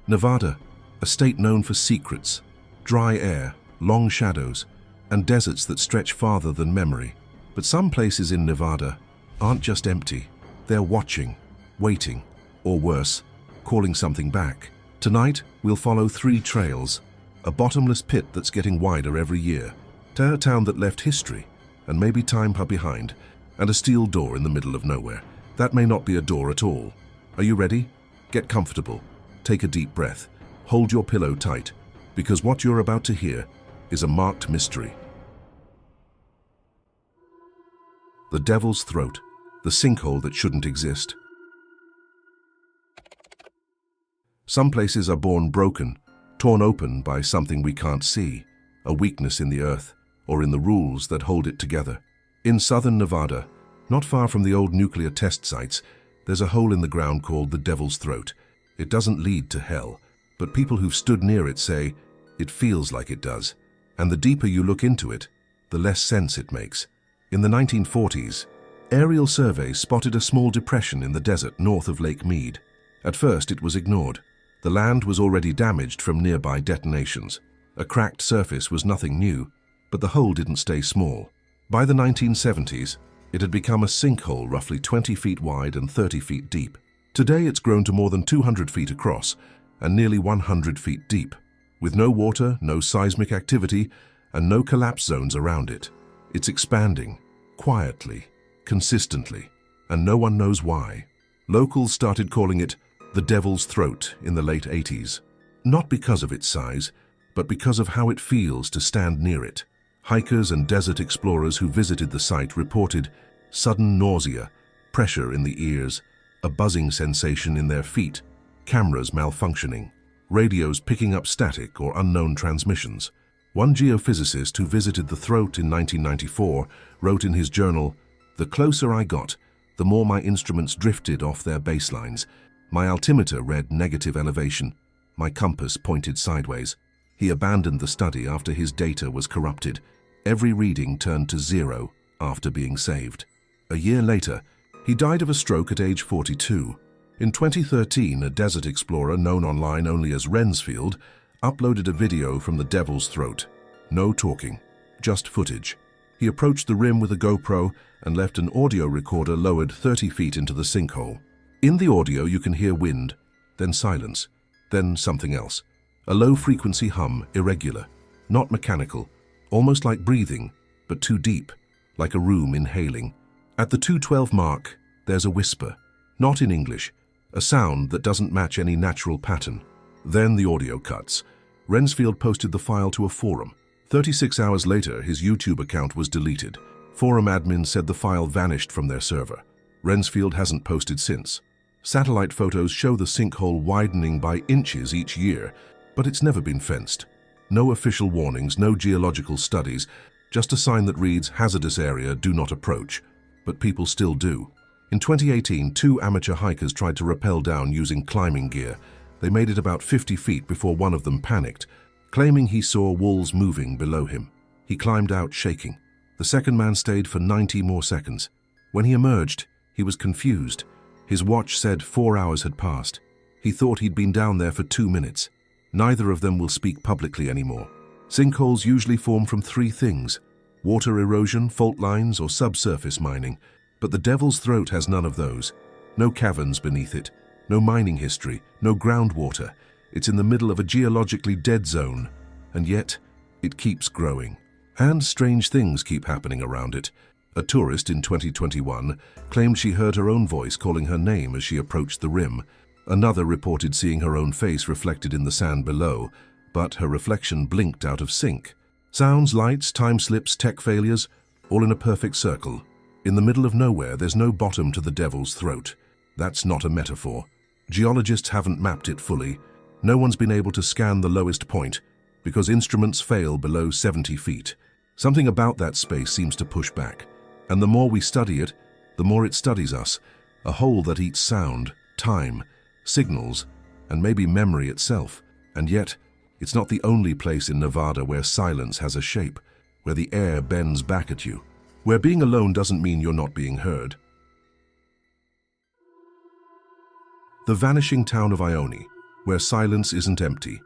Nevada, a state known for secrets, dry air, long shadows, and deserts that stretch farther than memory. But some places in Nevada aren't just empty. They're watching, waiting, or worse, calling something back. Tonight, we'll follow 3 trails: a bottomless pit that's getting wider every year, a town that left history and maybe time behind, and a steel door in the middle of nowhere. That may not be a door at all. Are you ready? Get comfortable. Take a deep breath. Hold your pillow tight, because what you're about to hear is a marked mystery. The Devil's Throat, the sinkhole that shouldn't exist. Some places are born broken, torn open by something we can't see, a weakness in the earth or in the rules that hold it together. In southern Nevada, not far from the old nuclear test sites, there's a hole in the ground called the Devil's Throat. It doesn't lead to hell, but people who've stood near it say it feels like it does. And the deeper you look into it, the less sense it makes. In the 1940s, aerial surveys spotted a small depression in the desert north of Lake Mead. At first, it was ignored. The land was already damaged from nearby detonations. A cracked surface was nothing new, but the hole didn't stay small. By the 1970s, it had become a sinkhole roughly 20 feet wide and 30 feet deep. Today, it's grown to more than 200 feet across and nearly 100 feet deep, with no water, no seismic activity, and no collapse zones around it. It's expanding, quietly, consistently, and no one knows why. Locals started calling it the Devil's Throat in the late 80s, not because of its size, but because of how it feels to stand near it. Hikers and desert explorers who visited the site reported sudden nausea, pressure in the ears, a buzzing sensation in their feet, cameras malfunctioning, radios picking up static or unknown transmissions. One geophysicist who visited the throat in 1994 wrote in his journal, "The closer I got, the more my instruments drifted off their baselines. My altimeter read negative elevation. My compass pointed sideways." He abandoned the study after his data was corrupted. Every reading turned to 0 after being saved. A year later, he died of a stroke at age 42. In 2013, a desert explorer known online only as Rensfield uploaded a video from the Devil's Throat. No talking, just footage. He approached the rim with a GoPro and left an audio recorder lowered 30 feet into the sinkhole. In the audio, you can hear wind, then silence, then something else. A low-frequency hum, irregular, not mechanical, almost like breathing, but too deep, like a room inhaling. At the 2:12 mark, there's a whisper, not in English, a sound that doesn't match any natural pattern. Then the audio cuts. Rensfield posted the file to a forum. 36 hours later, his YouTube account was deleted. Forum admins said the file vanished from their server. Rensfield hasn't posted since. Satellite photos show the sinkhole widening by inches each year, but it's never been fenced. No official warnings, no geological studies, just a sign that reads, "Hazardous area, do not approach." But people still do. In 2018, 2 amateur hikers tried to rappel down using climbing gear. They made it about 50 feet before one of them panicked, claiming he saw walls moving below him. He climbed out shaking. The second man stayed for 90 more seconds. When he emerged, he was confused. His watch said 4 hours had passed. He thought he'd been down there for 2 minutes. Neither of them will speak publicly anymore. Sinkholes usually form from 3 things: water erosion, fault lines, or subsurface mining. But the Devil's Throat has none of those. No caverns beneath it, no mining history, no groundwater. It's in the middle of a geologically dead zone, and yet it keeps growing. And strange things keep happening around it. A tourist in 2021 claimed she heard her own voice calling her name as she approached the rim. Another reported seeing her own face reflected in the sand below, but her reflection blinked out of sync. Sounds, lights, time slips, tech failures, all in a perfect circle. In the middle of nowhere, there's no bottom to the Devil's Throat. That's not a metaphor. Geologists haven't mapped it fully. No one's been able to scan the lowest point, because instruments fail below 70 feet. Something about that space seems to push back. And the more we study it, the more it studies us. A hole that eats sound, time, signals, and maybe memory itself. And yet, it's not the only place in Nevada where silence has a shape, where the air bends back at you, where being alone doesn't mean you're not being heard. The vanishing town of Ione, where silence isn't empty.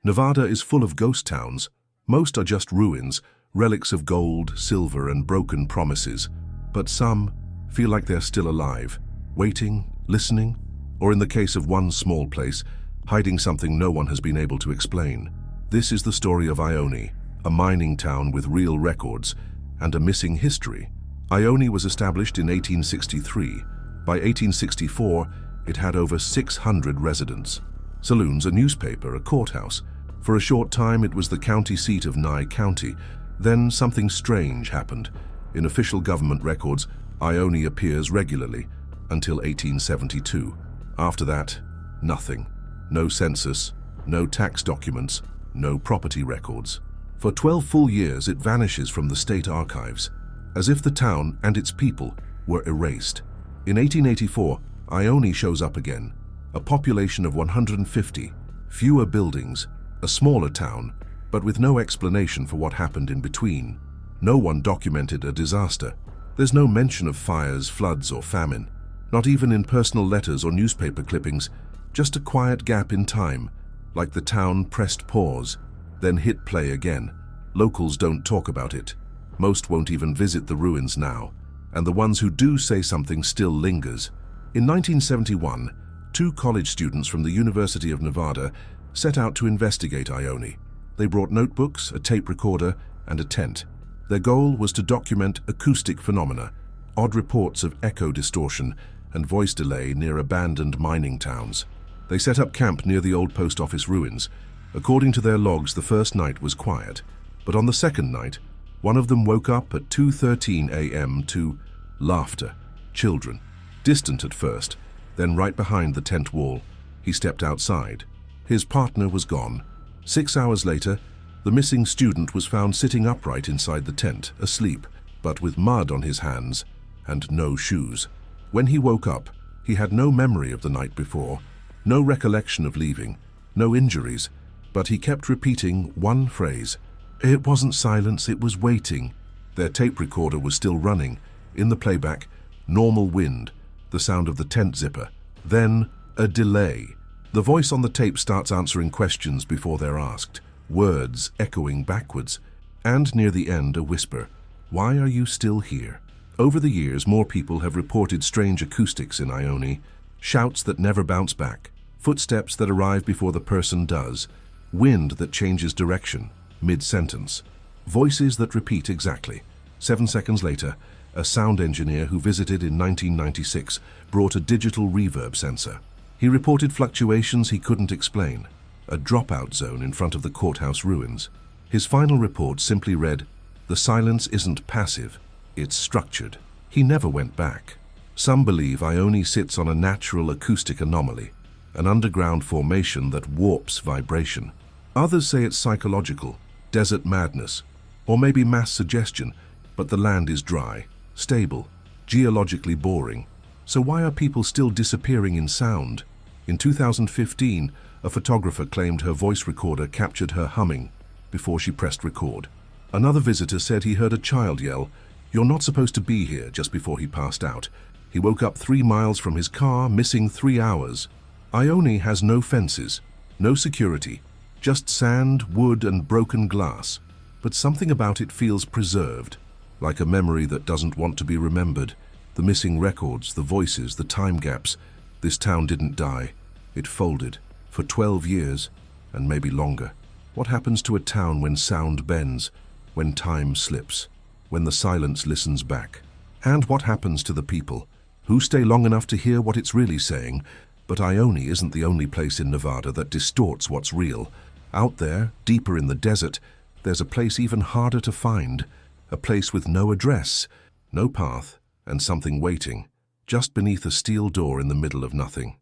Nevada is full of ghost towns. Most are just ruins, relics of gold, silver, and broken promises. But some feel like they're still alive, waiting, listening, or in the case of one small place, hiding something no one has been able to explain. This is the story of Ione, a mining town with real records and a missing history. Ione was established in 1863. By 1864, it had over 600 residents. Saloons, a newspaper, a courthouse. For a short time, it was the county seat of Nye County. Then something strange happened. In official government records, Ione appears regularly until 1872. After that, nothing. No census, no tax documents, no property records. For 12 full years, it vanishes from the state archives, as if the town and its people were erased. In 1884, Ione shows up again, a population of 150, fewer buildings, a smaller town, but with no explanation for what happened in between. No one documented a disaster. There's no mention of fires, floods, or famine. Not even in personal letters or newspaper clippings, just a quiet gap in time, like the town pressed pause, then hit play again. Locals don't talk about it. Most won't even visit the ruins now, and the ones who do say something still lingers. In 1971, 2 college students from the University of Nevada set out to investigate Ione. They brought notebooks, a tape recorder, and a tent. Their goal was to document acoustic phenomena, odd reports of echo distortion and voice delay near abandoned mining towns. They set up camp near the old post office ruins. According to their logs, the first night was quiet, but on the second night, one of them woke up at 2:13 a.m. to laughter. Children. Distant at first, then right behind the tent wall. He stepped outside. His partner was gone. 6 hours later, the missing student was found sitting upright inside the tent, asleep, but with mud on his hands and no shoes. When he woke up, he had no memory of the night before, no recollection of leaving, no injuries, but he kept repeating one phrase. It wasn't silence, it was waiting. Their tape recorder was still running. In the playback, normal wind, the sound of the tent zipper. Then, a delay. The voice on the tape starts answering questions before they're asked, words echoing backwards. And near the end, a whisper. Why are you still here? Over the years, more people have reported strange acoustics in Ione. Shouts that never bounce back. Footsteps that arrive before the person does. Wind that changes direction, mid-sentence. Voices that repeat exactly. 7 seconds later, a sound engineer who visited in 1996 brought a digital reverb sensor. He reported fluctuations he couldn't explain, a dropout zone in front of the courthouse ruins. His final report simply read, "The silence isn't passive, it's structured." He never went back. Some believe Ione sits on a natural acoustic anomaly, an underground formation that warps vibration. Others say it's psychological, desert madness, or maybe mass suggestion, but the land is dry, stable, geologically boring. So why are people still disappearing in sound? In 2015, a photographer claimed her voice recorder captured her humming before she pressed record. Another visitor said he heard a child yell, "You're not supposed to be here," just before he passed out. He woke up 3 miles from his car, missing 3 hours. Ione has no fences, no security, just sand, wood, and broken glass. But something about it feels preserved, like a memory that doesn't want to be remembered. The missing records, the voices, the time gaps. This town didn't die. It folded for 12 years, and maybe longer. What happens to a town when sound bends, when time slips, when the silence listens back? And what happens to the people who stay long enough to hear what it's really saying? But Ione isn't the only place in Nevada that distorts what's real. Out there, deeper in the desert, there's a place even harder to find, a place with no address, no path, and something waiting, just beneath a steel door in the middle of nothing.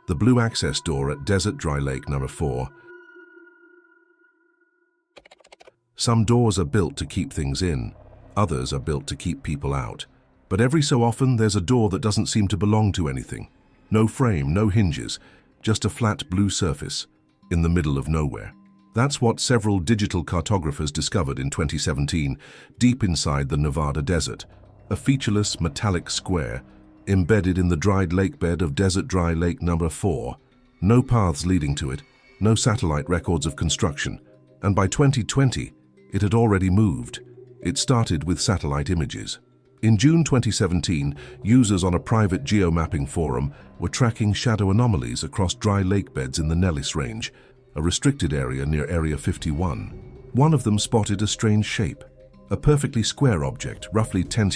The blue access door at Desert Dry Lake number 4. Some doors are built to keep things in, others are built to keep people out. But every so often there's a door that doesn't seem to belong to anything. No frame, no hinges, just a flat blue surface in the middle of nowhere. That's what several digital cartographers discovered in 2017, deep inside the Nevada desert. A featureless metallic square, embedded in the dried lake bed of Desert Dry Lake Number 4. No paths leading to it, no satellite records of construction, and by 2020, it had already moved. It started with satellite images. In June 2017, users on a private geomapping forum were tracking shadow anomalies across dry lake beds in the Nellis Range, a restricted area near Area 51. One of them spotted a strange shape, a perfectly square object, roughly 10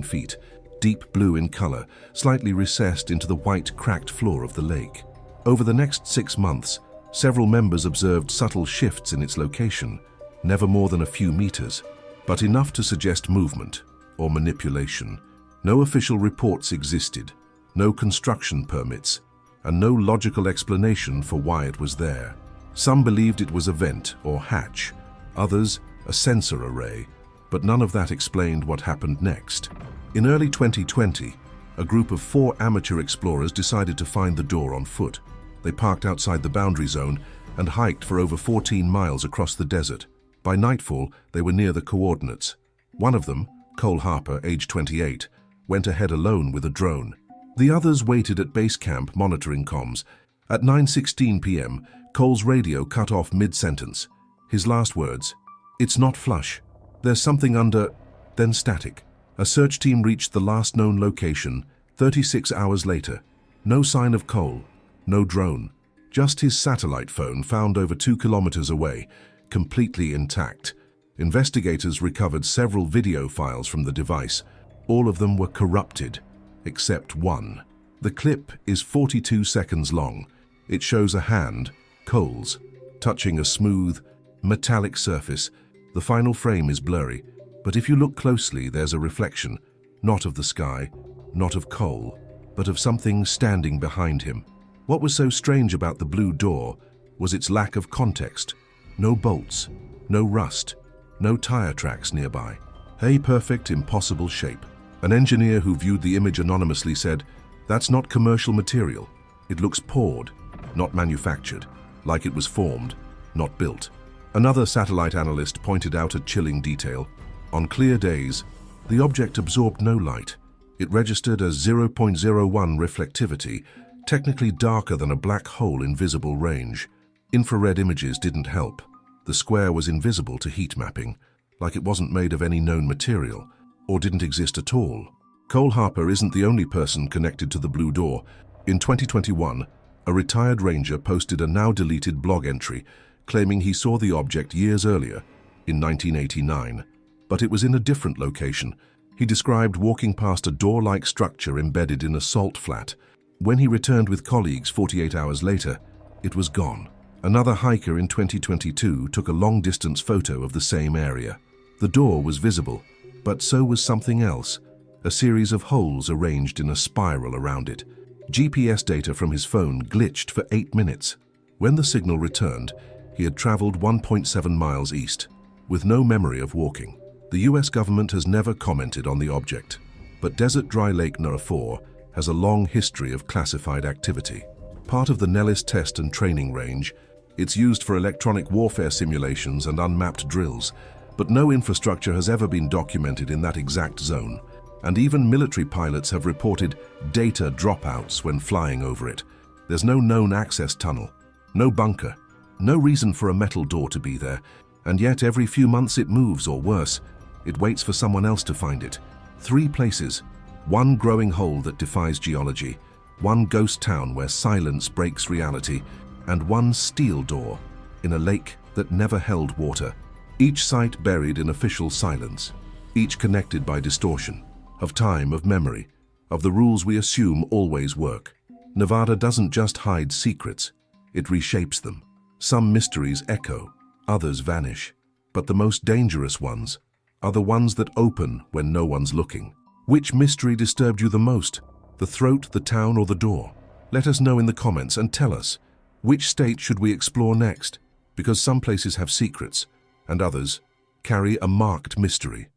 feet, deep blue in color, slightly recessed into the white, cracked floor of the lake. Over the next 6 months, several members observed subtle shifts in its location, never more than a few meters, but enough to suggest movement or manipulation. No official reports existed, no construction permits, and no logical explanation for why it was there. Some believed it was a vent or hatch, others a sensor array, but none of that explained what happened next. In early 2020, a group of 4 amateur explorers decided to find the door on foot. They parked outside the boundary zone and hiked for over 14 miles across the desert. By nightfall, they were near the coordinates. One of them, Cole Harper, age 28, went ahead alone with a drone. The others waited at base camp monitoring comms. At 9:16 p.m., Cole's radio cut off mid-sentence. His last words, "It's not flush. There's something under," then static. A search team reached the last known location 36 hours later. No sign of Cole, no drone, just his satellite phone found over 2 kilometers away, completely intact. Investigators recovered several video files from the device. All of them were corrupted, except one. The clip is 42 seconds long. It shows a hand, Cole's, touching a smooth, metallic surface. The final frame is blurry, but if you look closely, there's a reflection, not of the sky, not of Cole, but of something standing behind him. What was so strange about the blue door was its lack of context. No bolts, no rust, no tire tracks nearby. A perfect, impossible shape. An engineer who viewed the image anonymously said, "That's not commercial material. It looks poured, not manufactured, like it was formed, not built." Another satellite analyst pointed out a chilling detail. On clear days, the object absorbed no light. It registered a 0.01 reflectivity, technically darker than a black hole in visible range. Infrared images didn't help. The square was invisible to heat mapping, like it wasn't made of any known material, or didn't exist at all. Cole Harper isn't the only person connected to the blue door. In 2021, a retired ranger posted a now-deleted blog entry claiming he saw the object years earlier, in 1989, but it was in a different location. He described walking past a door-like structure embedded in a salt flat. When he returned with colleagues 48 hours later, it was gone. Another hiker in 2022 took a long-distance photo of the same area. The door was visible, but so was something else, a series of holes arranged in a spiral around it. GPS data from his phone glitched for 8 minutes. When the signal returned, he had traveled 1.7 miles east, with no memory of walking. The US government has never commented on the object, but Desert Dry Lake Number 4 has a long history of classified activity. Part of the Nellis Test and Training Range, it's used for electronic warfare simulations and unmapped drills, but no infrastructure has ever been documented in that exact zone, and even military pilots have reported data dropouts when flying over it. There's no known access tunnel, no bunker, no reason for a metal door to be there, and yet every few months it moves, or worse, it waits for someone else to find it. 3 places, one growing hole that defies geology, one ghost town where silence breaks reality, and one steel door in a lake that never held water. Each site buried in official silence, each connected by distortion, of time, of memory, of the rules we assume always work. Nevada doesn't just hide secrets, it reshapes them. Some mysteries echo, others vanish, but the most dangerous ones are the ones that open when no one's looking. Which mystery disturbed you the most? The throat, the town, or the door? Let us know in the comments and tell us, which state should we explore next? Because some places have secrets, and others carry a marked mystery.